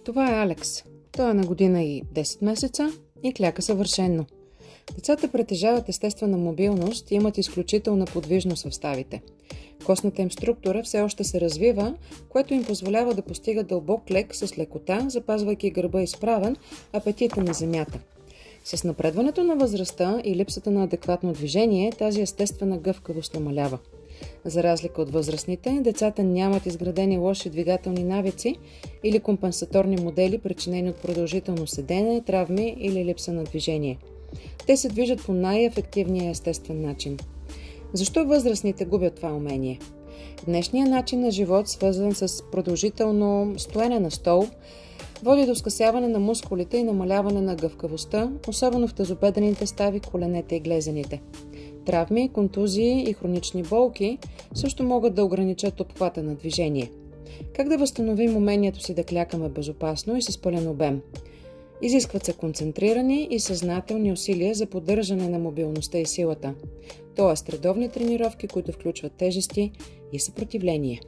Това е Алекс. Той е на година и 10 месеца и кляка съвършенно. Децата притежават естествена мобилност и имат изключителна подвижност в ставите. Костната им структура все още се развива, което им позволява да постигат дълбок клек с лекота, запазвайки гърба изправен, а петите на земята. С напредването на възрастта и липсата на адекватно движение, тази естествена гъвкавост намалява. За разлика от възрастните, децата нямат изградени лоши двигателни навици или компенсаторни модели, причинени от продължително седене, травми или липса на движение. Те се движат по най-ефективния естествен начин. Защо възрастните губят това умение? Днешният начин на живот, свързан с продължително стоене на стол, води до скъсяване на мускулите и намаляване на гъвкавостта, особено в тазобедрените стави, коленете и глезените. Травми, контузии и хронични болки също могат да ограничат обхвата на движение. Как да възстановим умението си да клякаме безопасно и с пълен обем? Изискват се концентрирани и съзнателни усилия за поддържане на мобилността и силата, т.е. редовни тренировки, които включват тежести и съпротивление.